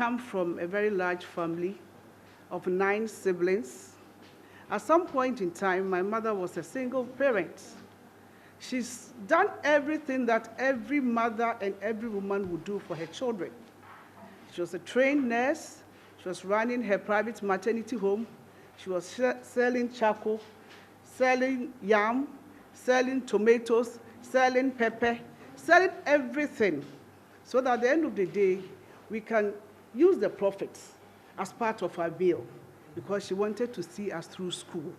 come from a very large family of 9 siblings. At some point in time, my mother was a single parent. She's done everything that every mother and every woman would do for her children. She was a trained nurse. She was running her private maternity home. She was selling charcoal, selling yam, selling tomatoes, selling pepper, selling everything, so that at the end of the day, we can use the profits as part of our meal, because she wanted to see us through school.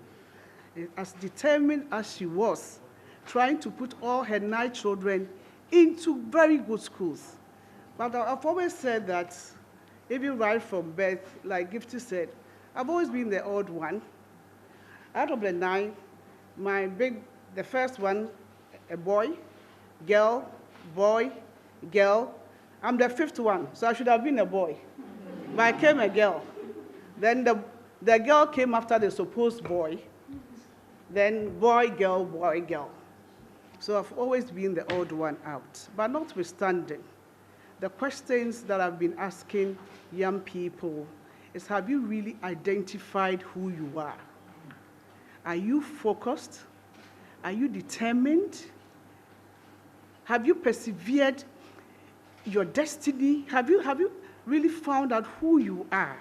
As determined as she was, trying to put all her 9 children into very good schools. But I've always said that, even right from birth, like Gifty said, I've always been the odd one. Out of the 9, the first one, a boy, girl, boy, girl. I'm the 5th one, so I should have been a boy. But I came a girl. Then the girl came after the supposed boy. Then boy, girl, boy, girl. So I've always been the odd one out. But notwithstanding, the questions that I've been asking young people is, have you really identified who you are? Are you focused? Are you determined? Have you persevered your destiny? Have you really found out who you are?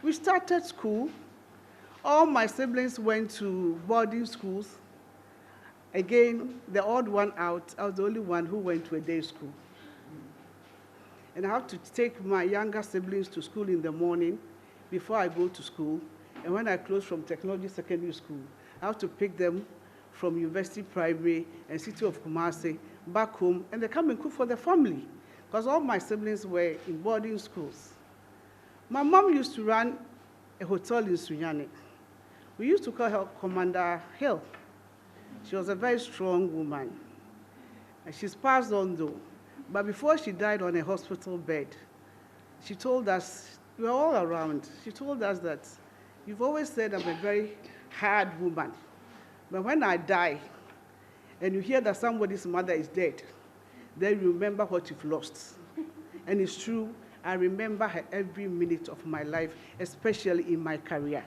We started school. All my siblings went to boarding schools. Again, the odd one out, I was the only one who went to a day school. And I have to take my younger siblings to school in the morning before I go to school. And when I close from technology secondary school, I have to pick them from University Primary and City of Kumasi back home, and they come and cook for the family, because all my siblings were in boarding schools. My mom used to run a hotel in Sunyani. We used to call her Commander Hill. She was a very strong woman. And she's passed on though. But before she died on a hospital bed, she told us, we were all around, she told us that, you've always said I'm a very hard woman. But when I die, and you hear that somebody's mother is dead, then you remember what you've lost. And it's true, I remember her every minute of my life, especially in my career.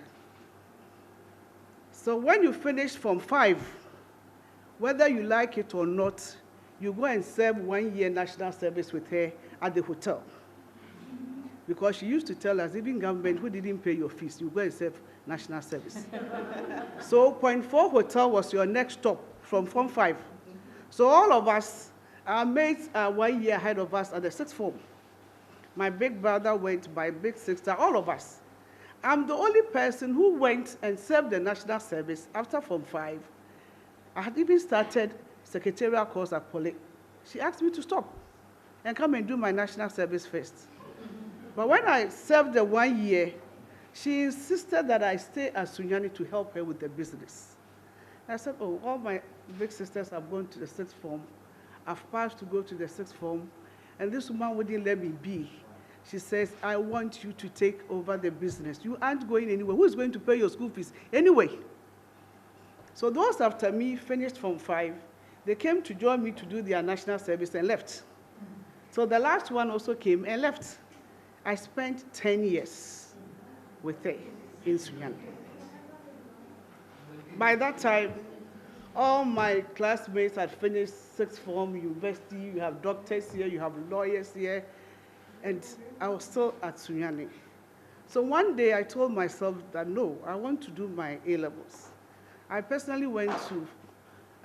So when you finish Form 5, whether you like it or not, you go and serve 1 year national service with her at the hotel. Because she used to tell us, even government who didn't pay your fees, you go and serve national service. So Point 4 Hotel was your next stop from Form 5. So all of us, our mates are 1 year ahead of us at the 6th form. My big brother went, my big sister, all of us. I'm the only person who went and served the national service after Form 5. I had even started secretarial course at Poly. She asked me to stop and come and do my national service first. But when I served the 1 year, she insisted that I stay at Sunyani to help her with the business. I said, oh, all my big sisters have gone to the 6th form. I've passed to go to the 6th form, and this woman wouldn't let me be. She says, I want you to take over the business. You aren't going anywhere. Who is going to pay your school fees anyway? So those after me finished Form 5. They came to join me to do their national service and left. So the last one also came and left. I spent 10 years with her in Sunyani. By that time, all my classmates had finished 6th form, university, you have doctors here, you have lawyers here, and I was still at Sunyani. So one day I told myself that no, I want to do my A-levels. I personally went to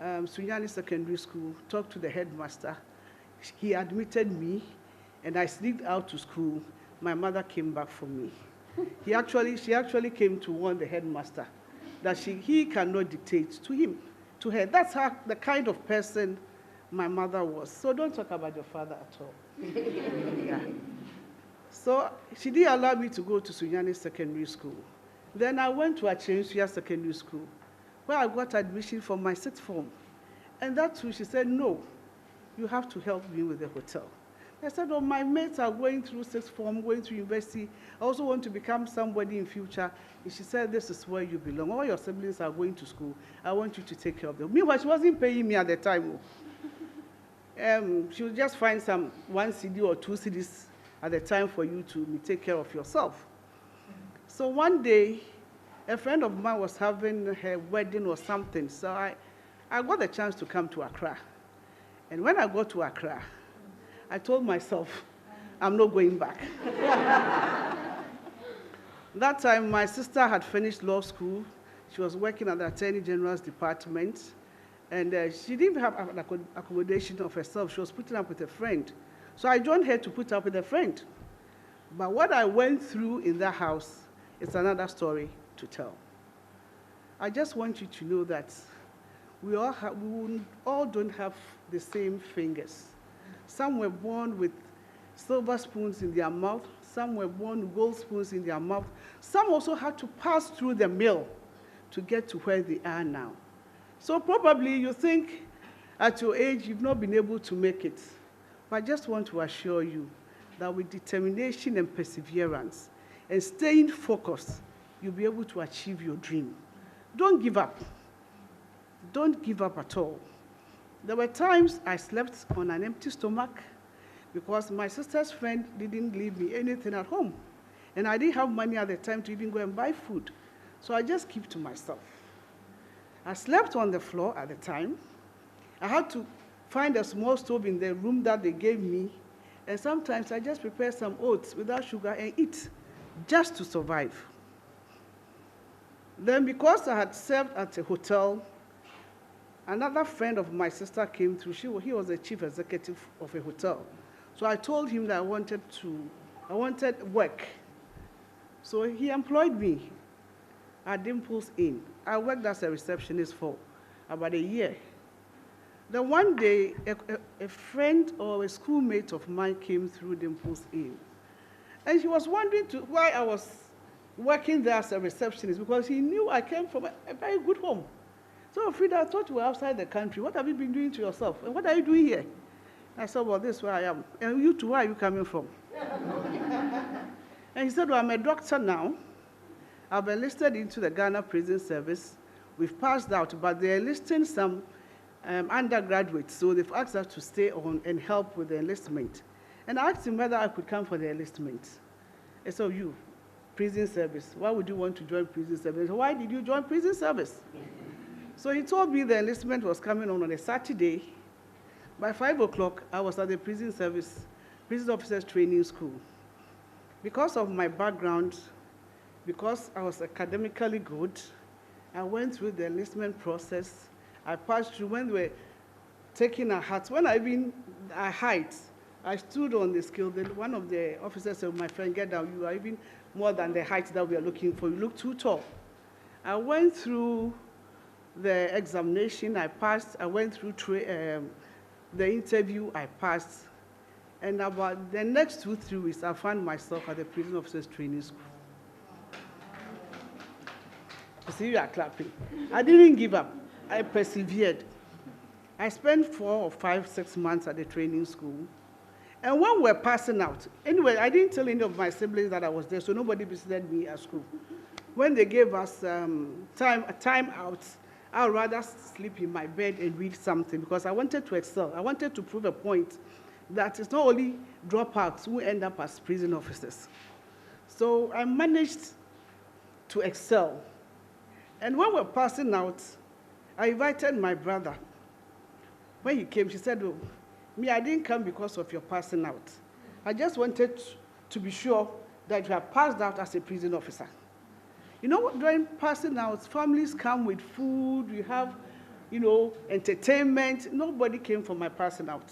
Sunyani Secondary School, talked to the headmaster. He admitted me, and I sneaked out to school. My mother came back for me. She actually came to warn the headmaster that he cannot dictate to her. That's the kind of person my mother was. So don't talk about your father at all. Yeah. So she didn't allow me to go to Sunyani Secondary School. Then I went to Achensuya Secondary School, where I got admission for my 6th form. And that's when she said, no, you have to help me with the hotel. I said, oh, my mates are going through 6th form, going through university. I also want to become somebody in future. And she said, this is where you belong. All your siblings are going to school. I want you to take care of them. Meanwhile, she wasn't paying me at the time. She would just find some 1 CD or 2 CDs at the time for you to take care of yourself. So one day, a friend of mine was having her wedding or something, so I got the chance to come to Accra. And when I got to Accra, I told myself, I'm not going back. That time, my sister had finished law school. She was working at the Attorney General's department, and she didn't have an accommodation of herself. She was putting up with a friend. So I joined her to put up with a friend. But what I went through in that house is another story to tell. I just want you to know that we all don't have the same fingers. Some were born with silver spoons in their mouth. Some were born with gold spoons in their mouth. Some also had to pass through the mill to get to where they are now. So probably you think at your age you've not been able to make it. But I just want to assure you that with determination and perseverance and staying focused, you'll be able to achieve your dream. Don't give up. Don't give up at all. There were times I slept on an empty stomach because my sister's friend didn't leave me anything at home. And I didn't have money at the time to even go and buy food. So I just kept to myself. I slept on the floor at the time. I had to find a small stove in the room that they gave me. And sometimes I just prepare some oats without sugar and eat just to survive. Then because I had served at a hotel, another friend of my sister came through. He was the chief executive of a hotel. So I told him that I wanted work. So he employed me at Dimples Inn. I worked as a receptionist for about a year. Then one day, a friend or a schoolmate of mine came through Dimples Inn. And he was wondering why I was working there as a receptionist, because he knew I came from a very good home. So, Frida, I thought you were outside the country. What have you been doing to yourself? And what are you doing here? I said, well, this is where I am. And you too, where are you coming from? And he said, well, I'm a doctor now. I've enlisted into the Ghana Prison Service. We've passed out, but they're enlisting some undergraduates, so they've asked us to stay on and help with the enlistment. And I asked him whether I could come for the enlistment. And so you, prison service, why would you want to join prison service? Why did you join prison service? So he told me the enlistment was coming on a Saturday. By 5 o'clock, I was at the prison officers training school. Because of my background, because I was academically good, I went through the enlistment process. I passed through when they were taking our hats. When our heights, I stood on the scale. Then one of the officers said, my friend, get down. You are even more than the height that we are looking for. You look too tall. I went through the examination. I passed. I went through the interview. I passed. And about the next 2-3 weeks, I found myself at the prison officers training school. You see, you are clapping. I didn't give up. I persevered. I spent 4 or 5, 6 months at the training school. And when we were passing out, anyway, I didn't tell any of my siblings that I was there, so nobody visited me at school. When they gave us time out, I would rather sleep in my bed and read something because I wanted to excel. I wanted to prove a point that it's not only dropouts who end up as prison officers. So I managed to excel. And when we were passing out, I invited my brother. When he came, she said, oh, me, I didn't come because of your passing out. I just wanted to be sure that you have passed out as a prison officer. You know, during passing out, families come with food, we have, entertainment. Nobody came for my passing out.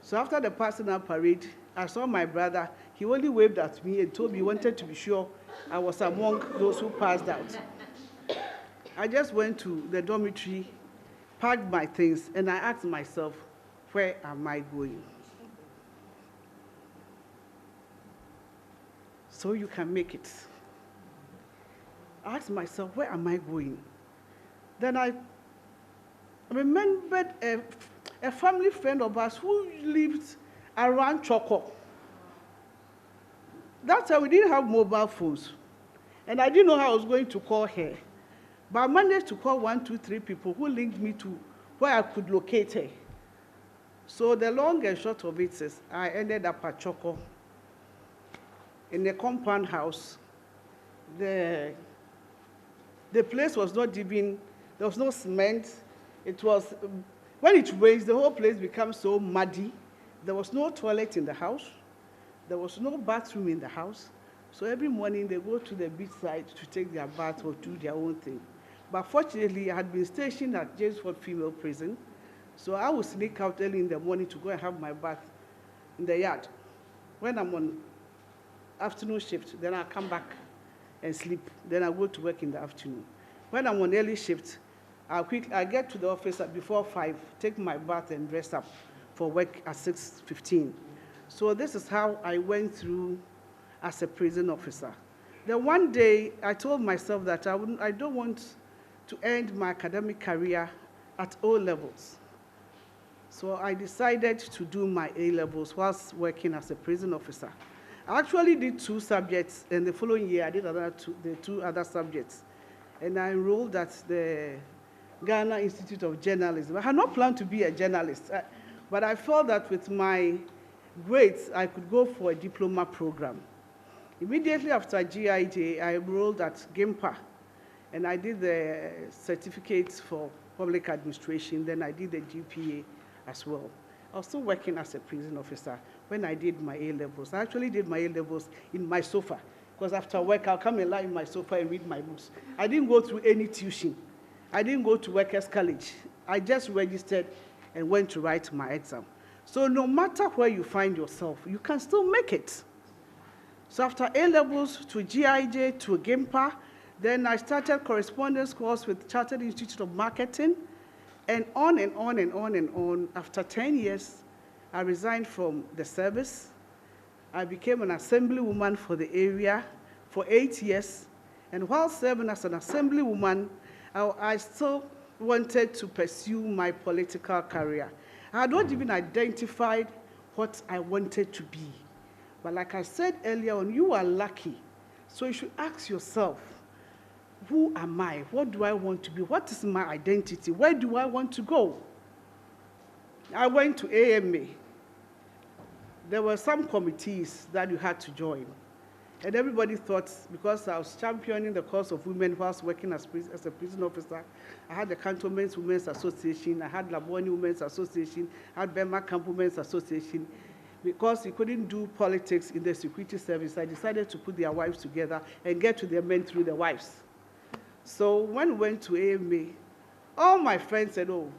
So after the passing out parade, I saw my brother. He only waved at me and told me he wanted to be sure I was among those who passed out. I just went to the dormitory, packed my things, and I asked myself, where am I going? So you can make it. I asked myself, where am I going? Then I remembered a family friend of ours who lived around Choco. That time we didn't have mobile phones, and I didn't know how I was going to call her. But I managed to call 1, 2, 3 people who linked me to where I could locate her. So the long and short of it is I ended up at Choco. in a compound house. The place was not even, there was no cement. It was, when it rains, the whole place becomes so muddy. There was no toilet in the house. There was no bathroom in the house. So every morning they go to the beach side to take their bath or do their own thing. But fortunately, I had been stationed at James Ford Female Prison. So I would sneak out early in the morning to go and have my bath in the yard. When I'm on afternoon shift, then I come back and sleep. Then I go to work in the afternoon. When I'm on early shift, I get to the office before 5, take my bath and dress up for work at 6:15. So this is how I went through as a prison officer. Then one day, I told myself that I don't want to end my academic career at O levels. So I decided to do my A levels whilst working as a prison officer. I actually did 2 subjects, and the following year I did the 2 other subjects. And I enrolled at the Ghana Institute of Journalism. I had not planned to be a journalist, but I felt that with my grades, I could go for a diploma program. Immediately after GIJ, I enrolled at GIMPA, and I did the certificates for public administration. Then I did the GPA as well. I was still working as a prison officer when I did my A levels. I actually did my A levels in my sofa, because after work, I'll come and lie in my sofa and read my books. I didn't go through any tuition. I didn't go to workers' college. I just registered and went to write my exam. So no matter where you find yourself, you can still make it. So after A levels to GIJ to GIMPA, then I started correspondence course with Chartered Institute of Marketing, and on and on and on and on. After 10 years, I resigned from the service. I became an assemblywoman for the area for 8 years. And while serving as an assemblywoman, I still wanted to pursue my political career. I had not even identified what I wanted to be. But like I said earlier on, you are lucky. So you should ask yourself, who am I? What do I want to be? What is my identity? Where do I want to go? I went to AMA. There were some committees that you had to join. And everybody thought, because I was championing the cause of women whilst working as a prison officer, I had the Cantonment Women's Association, I had Laboni Women's Association, I had Burma Camp Women's Association. Because we couldn't do politics in the security service, I decided to put their wives together and get to their men through the wives. So when we went to AMA, all my friends said, oh,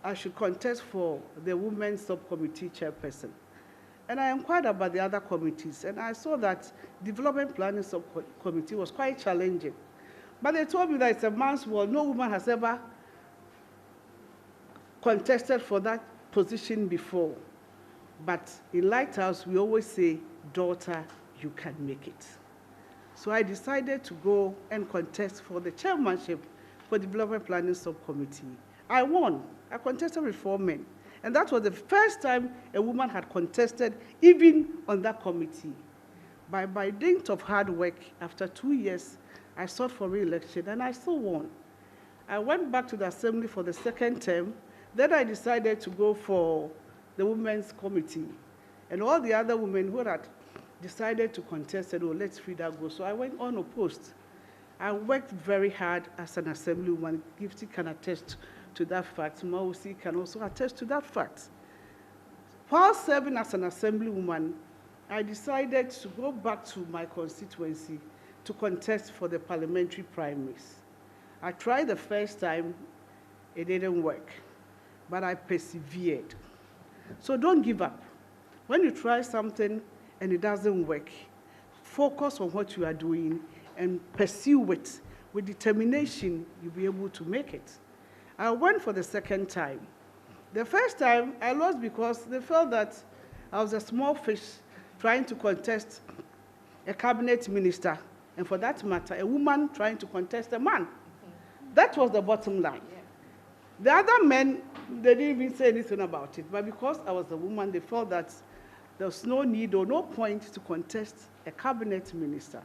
I should contest for the women's subcommittee chairperson. And I inquired about the other committees, and I saw that development planning subcommittee was quite challenging. But they told me that it's a man's world. No woman has ever contested for that position before. But in Lighthouse, we always say, daughter, you can make it. So I decided to go and contest for the chairmanship for development planning subcommittee. I won. I contested with 4 men. And that was the first time a woman had contested, even on that committee. By dint of hard work, after 2 years, I sought for re-election, and I still won. I went back to the assembly for the 2nd term. Then I decided to go for the women's committee. And all the other women who had decided to contest said, oh, let's Frida go. So I went unopposed. I worked very hard as an assemblywoman. Gifty can attest to that fact. Mausi can also attest to that fact. While serving as an assemblywoman, I decided to go back to my constituency to contest for the parliamentary primaries. I tried the first time, it didn't work, but I persevered. So don't give up. When you try something and it doesn't work, focus on what you are doing and pursue it with determination. You'll be able to make it. I went for the 2nd time. The first time, I lost because they felt that I was a small fish trying to contest a cabinet minister, and for that matter, a woman trying to contest a man. That was the bottom line. The other men, they didn't even say anything about it, but because I was a woman, they felt that there was no need or no point to contest a cabinet minister.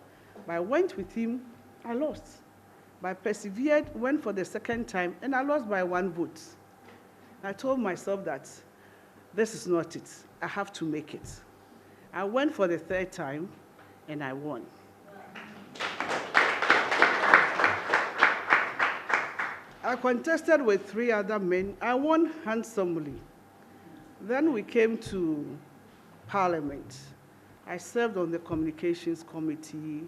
But I went with him, I lost. But I persevered, went for the 2nd time, and I lost by 1 vote. I told myself that this is not it. I have to make it. I went for the 3rd time, and I won. I contested with 3 other men. I won handsomely. Then we came to Parliament. I served on the Communications Committee.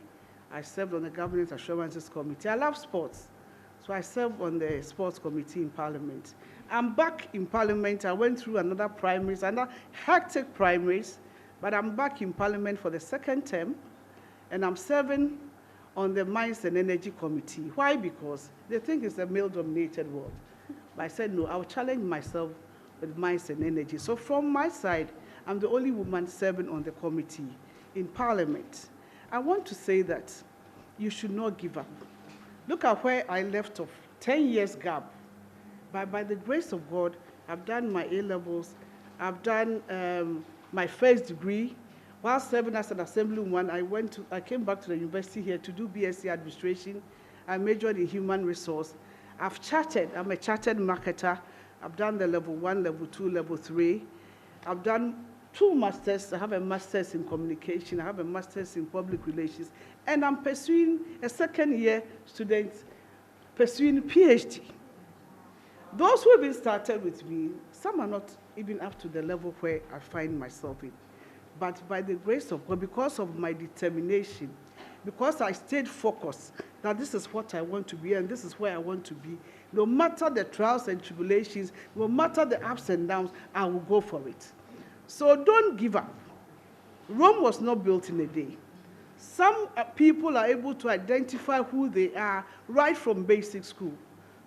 I served on the Governance Assurances Committee. I love sports, so I served on the Sports Committee in Parliament. I'm back in Parliament. I went through another primaries, another hectic primaries, but I'm back in Parliament for the 2nd term, and I'm serving on the Mines and Energy Committee. Why? Because they think it's a male-dominated world. But I said, no, I'll challenge myself with Mines and Energy. So from my side, I'm the only woman serving on the committee in Parliament. I want to say that you should not give up. Look at where I left off, 10 years gap. But by the grace of God, I've done my A-levels, I've done my first degree. While serving as an assemblywoman, I came back to the university here to do BSc Administration. I majored in Human Resource. I'm a chartered marketer. I've done the level 1, level 2, level 3. I've done 2 masters. I have a master's in communication. I have a master's in public relations. And I'm pursuing a 2nd-year student, pursuing PhD. Those who have been started with me, some are not even up to the level where I find myself in. But by the grace of God, because of my determination, because I stayed focused that this is what I want to be and this is where I want to be, no matter the trials and tribulations, no matter the ups and downs, I will go for it. So don't give up. Rome was not built in a day. Some people are able to identify who they are right from basic school.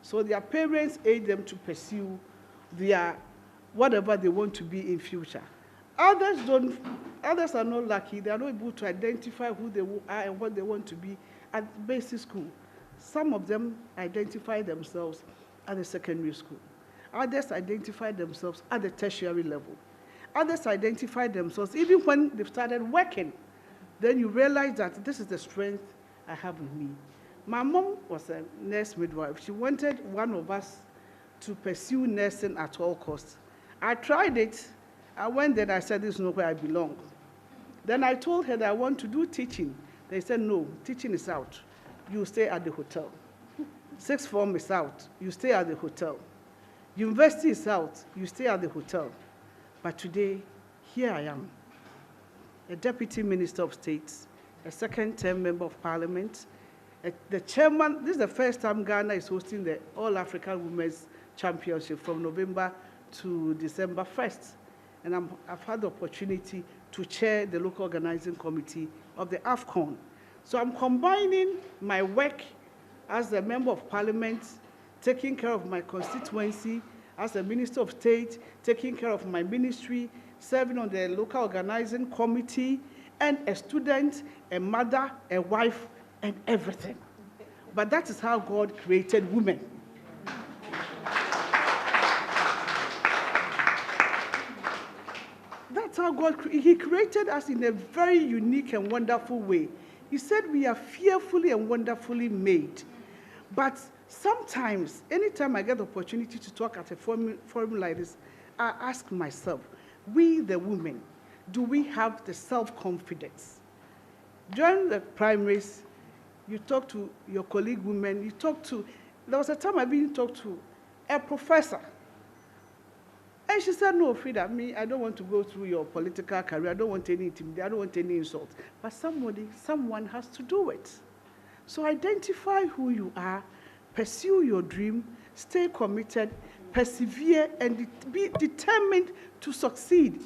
So their parents aid them to pursue their whatever they want to be in future. Others are not lucky. They are not able to identify who they are and what they want to be at basic school. Some of them identify themselves at the secondary school. Others identify themselves at the tertiary level. Others identify themselves even when they've started working. Then you realize that this is the strength I have in me. My mom was a nurse midwife. She wanted one of us to pursue nursing at all costs. I tried it. I went there and I said, this is not where I belong. Then I told her that I want to do teaching. They said, no, teaching is out. You stay at the hotel. 6th form is out. You stay at the hotel. University is out. You stay at the hotel. But today, here I am, a Deputy Minister of State, a 2nd-term Member of Parliament, the chairman. This is the first time Ghana is hosting the All-African Women's Championship from November to December 1st. And I've had the opportunity to chair the local organizing committee of the AFCON. So I'm combining my work as a Member of Parliament, taking care of my constituency, as a Minister of State, taking care of my ministry, serving on the local organizing committee, and a student, a mother, a wife, and everything. But that is how God created women. That's how He created us in a very unique and wonderful way. He said we are fearfully and wonderfully made. But sometimes, anytime I get the opportunity to talk at a forum like this, I ask myself, we the women, do we have the self-confidence? During the primaries, you talk to your colleague women, there was a time I even talked to a professor. And she said, no, Frida, I don't want to go through your political career. I don't want any intimidation. I don't want any insult. But someone has to do it. So identify who you are, pursue your dream, stay committed, persevere, and be determined to succeed.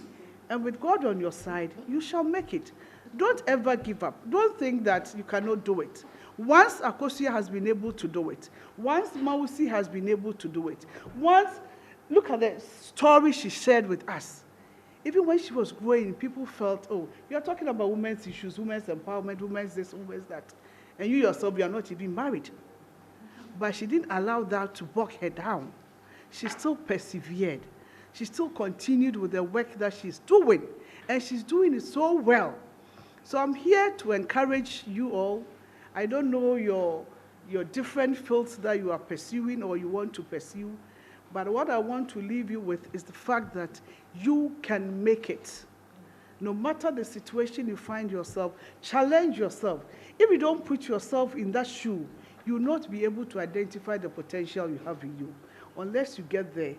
And with God on your side, you shall make it. Don't ever give up. Don't think that you cannot do it. Once Akosia has been able to do it, once Mausi has been able to do it, look at the story she shared with us. Even when she was growing, people felt, oh, you're talking about women's issues, women's empowerment, women's this, women's that. And you yourself, you are not even married. But she didn't allow that to bog her down. She still persevered. She still continued with the work that she's doing. And she's doing it so well. So I'm here to encourage you all. I don't know your different fields that you are pursuing or you want to pursue. But what I want to leave you with is the fact that you can make it. No matter the situation you find yourself, challenge yourself. If you don't put yourself in that shoe, you will not be able to identify the potential you have in you unless you get there.